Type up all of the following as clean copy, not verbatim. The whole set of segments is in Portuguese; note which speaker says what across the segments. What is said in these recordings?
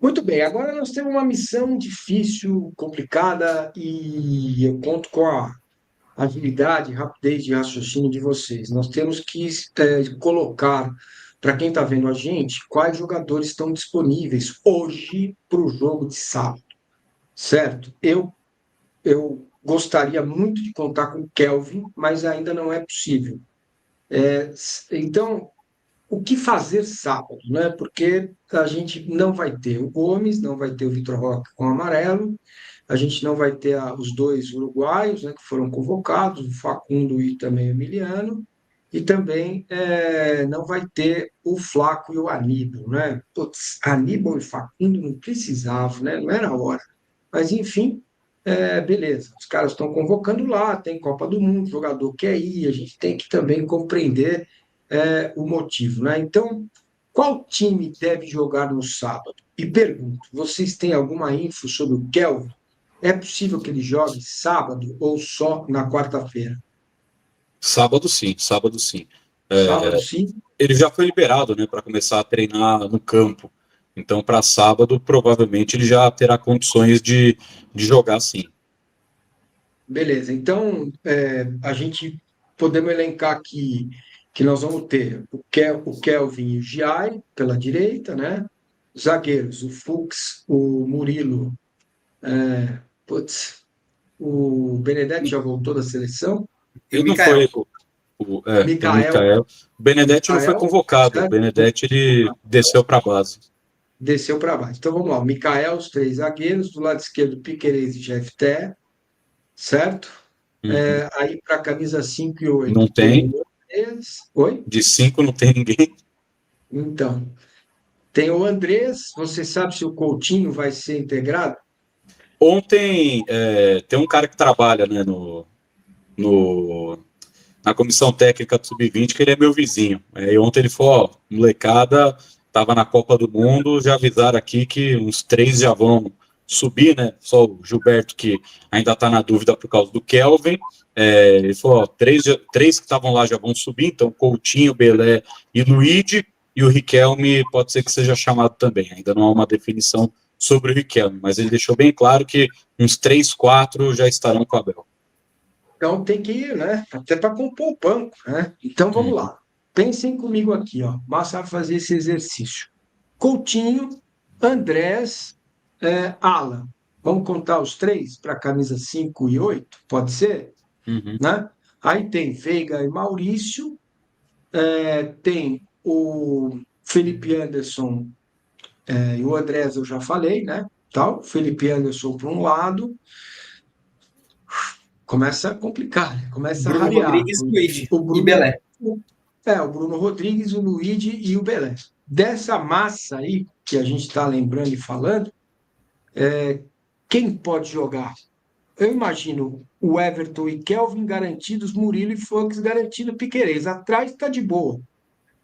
Speaker 1: Muito bem, agora nós temos uma missão difícil, complicada, e eu conto com a agilidade e rapidez de raciocínio de vocês. Nós temos que colocar, para quem está vendo a gente, quais jogadores estão disponíveis hoje para o jogo de sábado, certo? Eu gostaria muito de contar com o Kelvin, mas ainda não é possível. Então, o que fazer sábado, né? Porque a gente não vai ter o Gomes, não vai ter o Vitor Roque com amarelo, a gente não vai ter os dois uruguaios, né, que foram convocados, o Facundo e também o Emiliano, e também não vai ter o Flaco e o Aníbal, né? Putz, Aníbal e Facundo não precisavam, né? Não era a hora. Mas, enfim, beleza, os caras estão convocando lá, tem Copa do Mundo, o jogador quer ir, a gente tem que também compreender o motivo, né? Então, qual time deve jogar no sábado? E pergunto, vocês têm alguma info sobre o Kelvin? É possível que ele jogue sábado ou só na quarta-feira?
Speaker 2: Sábado sim, sábado sim.
Speaker 1: Sábado, sim?
Speaker 2: Ele já foi liberado, né, para começar a treinar no campo. Então, para sábado, provavelmente ele já terá condições de jogar sim.
Speaker 1: Beleza. Então, a gente podemos elencar aqui que nós vamos ter o Kelvin e o Giai pela direita, né? Zagueiros, o Fux, o Murilo, putz, o Benedetti já voltou da seleção,
Speaker 3: E o
Speaker 2: Ele não foi
Speaker 3: Mikael.
Speaker 2: o
Speaker 1: Mikael,
Speaker 2: Mikael. O Benedetti não foi
Speaker 1: Mikael,
Speaker 2: convocado. O
Speaker 1: certo?
Speaker 2: Benedetti ele desceu para a base.
Speaker 1: Desceu para baixo. Então vamos lá, o Mikael, os três zagueiros, do lado esquerdo, Piquerez e Jefté, certo?
Speaker 2: Uhum.
Speaker 1: Aí para a camisa 5 e 8
Speaker 2: Não
Speaker 1: tem
Speaker 2: tem.
Speaker 1: o Andrés. Oi?
Speaker 2: De 5 não tem ninguém.
Speaker 1: Então, tem o Andrés. Você sabe se o Coutinho vai ser integrado?
Speaker 2: Ontem tem um cara que trabalha, né, no, na comissão técnica do Sub-20, que ele é meu vizinho. E ontem ele falou, ó, molecada, tava na Copa do Mundo, já avisaram aqui que uns três já vão subir, né? Só o Gilberto que ainda tá na dúvida por causa do Kelvin. Ele falou, ó, três que estavam lá já vão subir, então Coutinho, Belé e Luigi, e o Riquelme pode ser que seja chamado também. Ainda não há uma definição sobre o Riquelme, mas ele deixou bem claro que uns três, quatro já estarão com o Abel.
Speaker 1: Então tem que ir, né? Até para compor o banco, né? Então vamos
Speaker 2: Uhum.
Speaker 1: lá. Pensem comigo aqui, ó. Basta fazer esse exercício. Coutinho, Andrés, Alan. Vamos contar os três para a camisa 5 e 8? Pode ser?
Speaker 2: Uhum.
Speaker 1: Né? Aí tem Veiga e Maurício, tem o Felipe Anderson e o Andrés, eu já falei, né? Tal, Felipe Anderson para um lado, começa a complicar, né? Começa a
Speaker 3: Bruno
Speaker 1: rarear.
Speaker 3: Rodrigues, Luiz
Speaker 1: O
Speaker 3: e
Speaker 1: Bruno,
Speaker 3: Belé.
Speaker 1: o Bruno Rodrigues, o Luigi e o Belé. Dessa massa aí que a gente está lembrando e falando, quem pode jogar? Eu imagino o Everton e Kelvin garantidos, Murilo e Fux garantido, Piquerez. Atrás está de boa.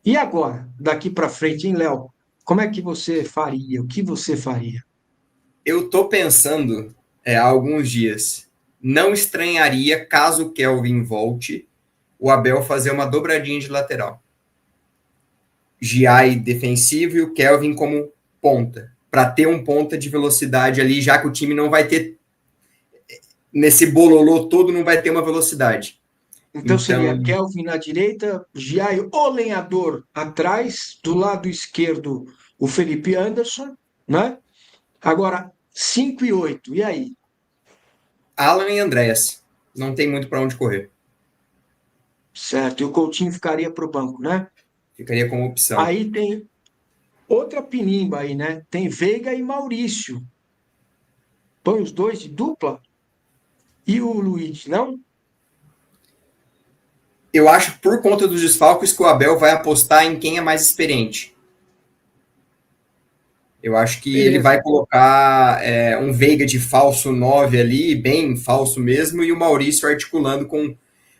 Speaker 1: E agora, daqui para frente, hein, Léo? Como é que você faria? O que você faria?
Speaker 3: Eu tô pensando há alguns dias. Não estranharia caso o Kelvin volte, o Abel fazer uma dobradinha de lateral. Giai defensivo e o Kelvin como ponta. Para ter um ponta de velocidade ali, já que o time não vai ter. Nesse bololô todo, não vai ter uma velocidade.
Speaker 1: Então seria
Speaker 3: Então,
Speaker 1: Kelvin na direita, Giai, o lenhador atrás, do lado esquerdo, o Felipe Anderson, né? Agora, 5 e 8, e aí?
Speaker 3: Alan e Andréas. Não tem muito para onde correr.
Speaker 1: Certo, e o Coutinho ficaria para o banco, né?
Speaker 3: Ficaria como opção.
Speaker 1: Aí tem outra pinimba aí, né? Tem Veiga e Maurício. Põe os dois de dupla e o Luiz, não?
Speaker 3: Eu acho, por conta dos desfalques, que o Abel vai apostar em quem é mais experiente. Eu acho que ele
Speaker 1: Beleza.
Speaker 3: vai colocar um Veiga de falso 9 ali, bem falso mesmo, e o Maurício articulando com.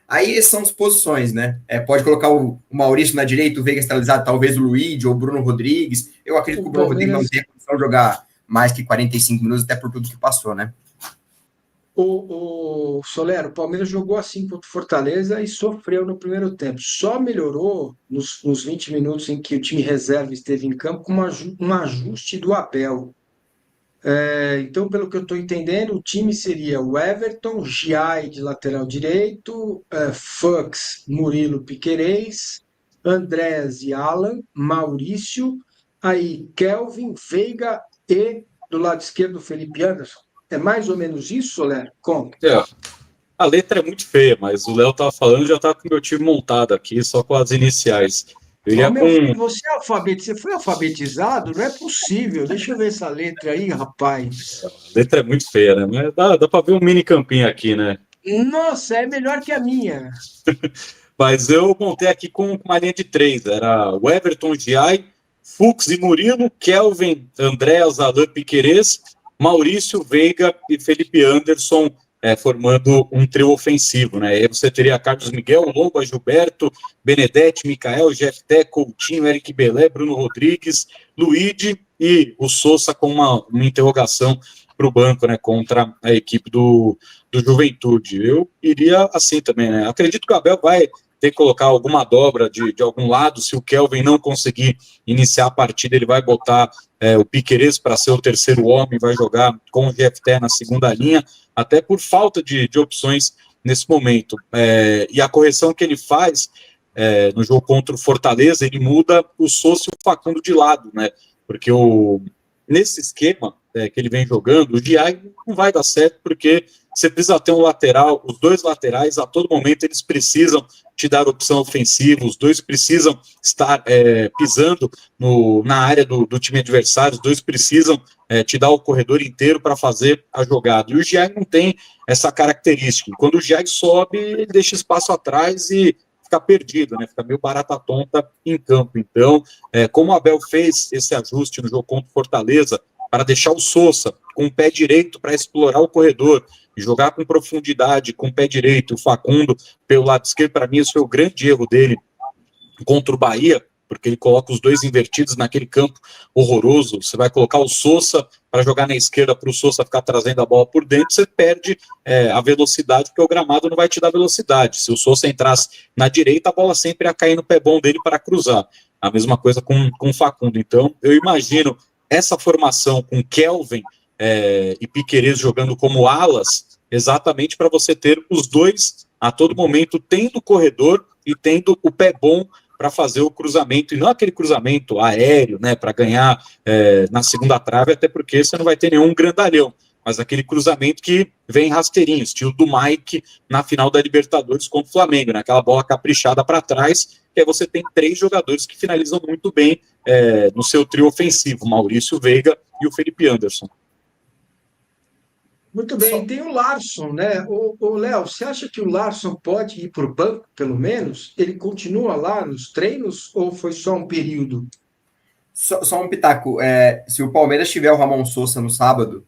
Speaker 3: Aí são as posições, né? Pode colocar o Maurício na direita, o Veiga centralizado, talvez o Luigi ou o Bruno Rodrigues. Eu acredito
Speaker 1: O
Speaker 3: que o Bruno Rodrigues não
Speaker 1: Palmeiras,
Speaker 3: tem condição de jogar mais que 45 minutos, até por tudo que passou, né?
Speaker 1: o Solero, o Palmeiras jogou assim contra o Fortaleza e sofreu no primeiro tempo. Só melhorou nos 20 minutos em que o time reserva esteve em campo com um ajuste do Abel. Então, pelo que eu estou entendendo, o time seria o Everton, Giai de lateral direito, Fux, Murilo, Piquerez, Andrés e Alan, Maurício, aí Kelvin, Veiga e do lado esquerdo Felipe Anderson. É mais ou menos isso, Soler? Como?
Speaker 2: É, a letra é muito feia, mas o Léo tava falando, já tá com o meu time montado aqui, só com as iniciais. Eu
Speaker 1: Ó,
Speaker 2: iria com.
Speaker 1: meu filho, você foi alfabetizado? Não é possível. Deixa eu ver essa letra aí, rapaz.
Speaker 2: A letra é muito feia, né? Mas dá pra ver um mini campinho aqui, né?
Speaker 1: Nossa, é melhor que a minha.
Speaker 2: Mas eu montei aqui com uma linha de três. Era o Everton, Giai, Fux e Murilo, Kelvin, Andréas, Alain Piquerez, Maurício, Veiga e Felipe Anderson, formando um trio ofensivo, né? Aí você teria Carlos Miguel, Lomba, Gilberto, Benedetti, Mikael, Jefté, Coutinho, Eric Belé, Bruno Rodrigues, Luigi e o Sousa com uma interrogação para o banco, né? Contra a equipe do Juventude. Eu iria assim também, né? Acredito que o Abel vai ter que colocar alguma dobra de algum lado. Se o Kelvin não conseguir iniciar a partida, ele vai botar o Piquerez para ser o terceiro homem, vai jogar com o GFT na segunda linha, até por falta de opções nesse momento. E a correção que ele faz no jogo contra o Fortaleza, ele muda o Sousa e o Facundo de lado, né? Porque nesse esquema que ele vem jogando, o Giai não vai dar certo, porque você precisa ter um lateral, os dois laterais, a todo momento, eles precisam te dar opção ofensiva, os dois precisam estar pisando na área do time adversário, os dois precisam te dar o corredor inteiro para fazer a jogada. E o Giai não tem essa característica. Quando o Giai sobe, ele deixa espaço atrás e fica perdido, né? Fica meio barata tonta em campo. Então, como o Abel fez esse ajuste no jogo contra o Fortaleza, para deixar o Sousa com o pé direito para explorar o corredor, jogar com profundidade, com o pé direito, o Facundo pelo lado esquerdo, para mim esse foi o grande erro dele contra o Bahia, porque ele coloca os dois invertidos naquele campo horroroso. Você vai colocar o Sousa para jogar na esquerda para o Sousa ficar trazendo a bola por dentro, você perde a velocidade, porque o gramado não vai te dar velocidade. Se o Sousa entrasse na direita, a bola sempre ia cair no pé bom dele para cruzar. A mesma coisa com o Facundo. Então, eu imagino essa formação com Kelvin e Piquerez jogando como alas, exatamente para você ter os dois a todo momento tendo o corredor e tendo o pé bom para fazer o cruzamento, e não aquele cruzamento aéreo, né, para ganhar na segunda trave, até porque você não vai ter nenhum grandalhão, mas aquele cruzamento que vem rasteirinho, estilo do Mike na final da Libertadores contra o Flamengo, né, aquela bola caprichada para trás, que aí você tem três jogadores que finalizam muito bem no seu trio ofensivo, Maurício, Veiga e o Felipe Anderson.
Speaker 1: Muito bem, tem o Larson, né? O Léo, você acha que o Larson pode ir para o banco, pelo menos? Ele continua lá nos treinos ou foi só um período?
Speaker 3: Só um pitaco. Se o Palmeiras tiver o Ramon Sousa no sábado,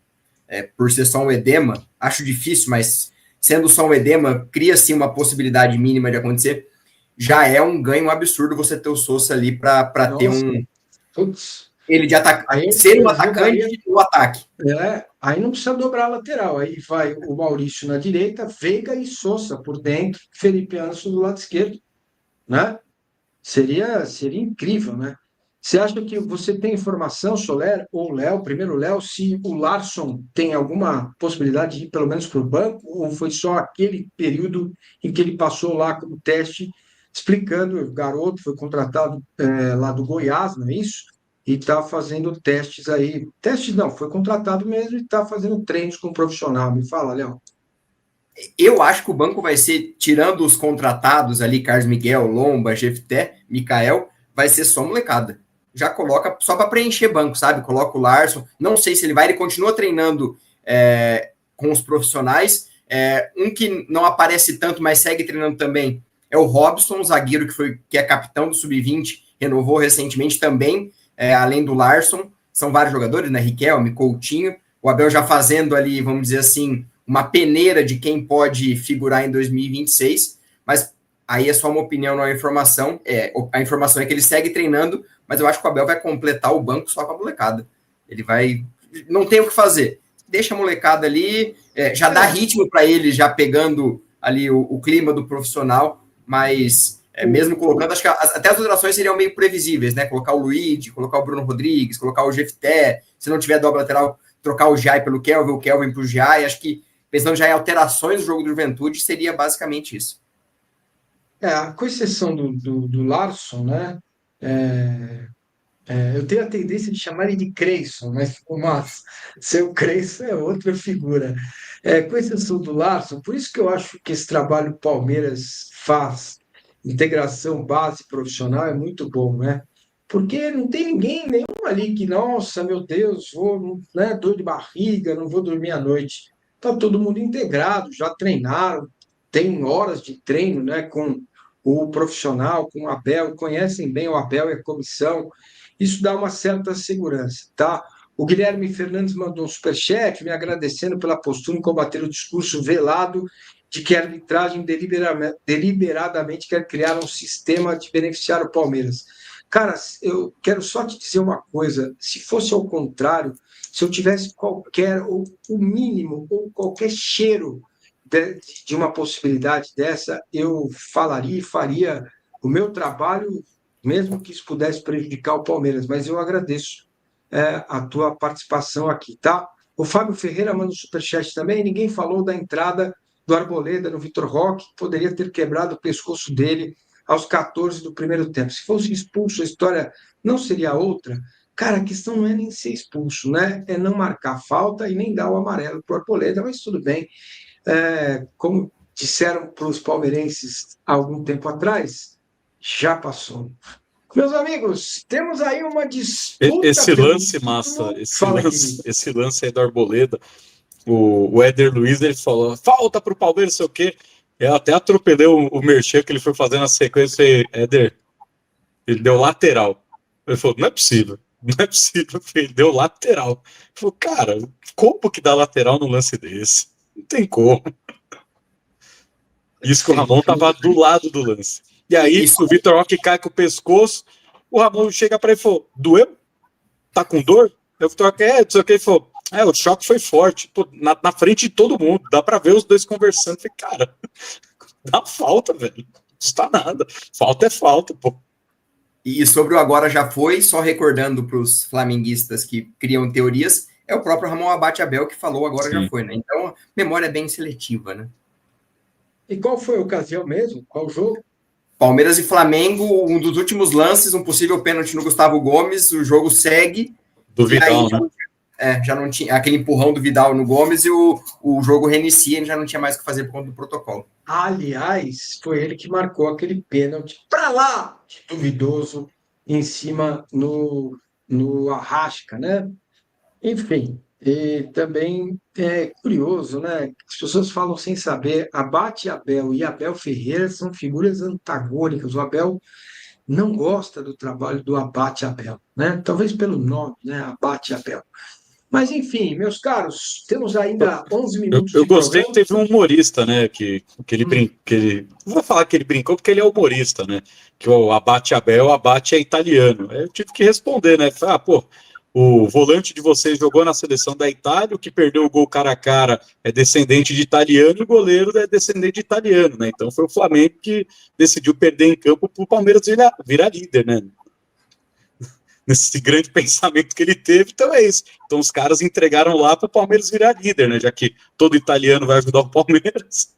Speaker 3: por ser só um edema, acho difícil, mas sendo só um edema, cria-se uma possibilidade mínima de acontecer. Já é um ganho absurdo você ter o Sousa ali para ter um.
Speaker 1: Putz.
Speaker 3: Ele de ser um atacante no ataque.
Speaker 1: Aí não precisa dobrar a lateral. Aí vai o Maurício na direita, Veiga e Sousa por dentro, Felipe Anderson do lado esquerdo, né? Seria incrível, né? Você acha que você tem informação, Soler ou Léo, primeiro Léo, se o Larson tem alguma possibilidade de ir pelo menos para o banco, ou foi só aquele período em que ele passou lá como teste, explicando, o garoto foi contratado lá do Goiás, não é isso? E está fazendo testes aí. Testes não, foi contratado mesmo e está fazendo treinos com um profissional. Me fala, Léo.
Speaker 3: Eu acho que o banco vai ser, tirando os contratados ali, Carlos Miguel, Lomba, Jefté, Mikael, vai ser só molecada. Já coloca só para preencher banco, sabe? Coloca o Larson. Não sei se ele continua treinando com os profissionais. Um que não aparece tanto, mas segue treinando também, é o Robson, zagueiro que é capitão do Sub-20, renovou recentemente também, além do Larson. São vários jogadores, né? Riquelme, Coutinho. O Abel já fazendo ali, vamos dizer assim, uma peneira de quem pode figurar em 2026, mas aí é só uma opinião, não é informação. A informação é que ele segue treinando, mas eu acho que o Abel vai completar o banco só com a molecada. Ele vai... Não tem o que fazer. Deixa a molecada ali, já dá ritmo para ele, já pegando ali o clima do profissional, mas mesmo colocando, acho que até as alterações seriam meio previsíveis, né? Colocar o Luigi, colocar o Bruno Rodrigues, colocar o Jefté, se não tiver dobra lateral, trocar o Giai pelo Kelvin, o Kelvin pro Giai. Acho que, pensando já em alterações do jogo do Juventude, seria basicamente isso.
Speaker 1: Com exceção do Larson, né? Eu tenho a tendência de chamar ele de Creyson, mas seu Creyson é outra figura. Com exceção do Larson, por isso que eu acho que esse trabalho que o Palmeiras faz, integração base profissional, é muito bom, né? Porque não tem ninguém, nenhum ali que, nossa, meu Deus, vou, né, dor de barriga, não vou dormir à noite. Está todo mundo integrado, já treinaram, tem horas de treino, né, com o profissional, com o Abel, conhecem bem o Abel e a comissão. Isso dá uma certa segurança, tá? O Guilherme Fernandes mandou um superchat me agradecendo pela postura em combater o discurso velado de que a arbitragem deliberadamente quer criar um sistema de beneficiar o Palmeiras. Cara, eu quero só te dizer uma coisa: se fosse ao contrário, se eu tivesse qualquer, ou o mínimo, ou qualquer cheiro de uma possibilidade dessa, eu falaria e faria o meu trabalho, mesmo que isso pudesse prejudicar o Palmeiras. Mas eu agradeço a tua participação aqui, tá? O Fábio Ferreira manda um superchat também. Ninguém falou da entrada do Arboleda no Vitor Roque, que poderia ter quebrado o pescoço dele aos 14 do primeiro tempo. Se fosse expulso, a história não seria outra. Cara, a questão não é nem ser expulso, né? É não marcar falta e nem dar o amarelo para o Arboleda, mas tudo bem. Como disseram para os palmeirenses há algum tempo atrás, já passou. Meus amigos, temos aí uma disputa.
Speaker 2: Esse lance, massa, esse lance aí do Arboleda, o Éder Luiz, ele falou, falta para o Palmeiras, sei o quê. Eu até atropelei o merchan que ele foi fazendo na sequência, e Éder, ele deu lateral. Ele falou, não é possível, ele deu lateral. Ele falou, cara, como que dá lateral num lance desse? Não tem como. Isso que o Ramon tava do lado do lance. E aí, o Vitor Roque cai com o pescoço, o Ramon chega para ele e falou, doeu? Tá com dor? Eu Vitor Roque, não sei o que, ele falou, o choque foi forte, pô, na frente de todo mundo, dá para ver os dois conversando. Eu falei, cara, dá falta, velho, não custa nada, falta é falta, pô.
Speaker 3: E sobre o agora já foi, só recordando para os flamenguistas que criam teorias, é o próprio Ramon Abate Abel que falou agora já foi, né? Então, memória é bem seletiva, né?
Speaker 1: E qual foi a ocasião mesmo? Qual jogo?
Speaker 3: Palmeiras e Flamengo, um dos últimos lances, um possível pênalti no Gustavo Gomes, o jogo segue.
Speaker 2: Do Vidal,
Speaker 3: aí, né? Já não tinha aquele empurrão do Vidal no Gomes e o jogo reinicia, ele já não tinha mais o que fazer por conta do protocolo.
Speaker 1: Aliás, foi ele que marcou aquele pênalti para lá, duvidoso, em cima no Arrasca, né? Enfim, e também é curioso, né? As pessoas falam sem saber, Abate Abel e Abel Ferreira são figuras antagônicas. O Abel não gosta do trabalho do Abate Abel, né? Talvez pelo nome, né? Abate Abel. Mas, enfim, meus caros, temos ainda 11 minutos
Speaker 2: eu
Speaker 1: de
Speaker 2: gostei
Speaker 1: programa.
Speaker 2: que teve um humorista, né, que ele brincou, não vou falar que ele brincou porque ele é humorista, né, que o Abate Abel, Abate é italiano. Aí eu tive que responder, né, falei, o volante de vocês jogou na seleção da Itália, o que perdeu o gol cara a cara é descendente de italiano e o goleiro é descendente de italiano, né, então foi o Flamengo que decidiu perder em campo para o Palmeiras virar líder, né. Nesse grande pensamento que ele teve, então é isso. Então os caras entregaram lá para o Palmeiras virar líder, né? Já que todo italiano vai ajudar o Palmeiras.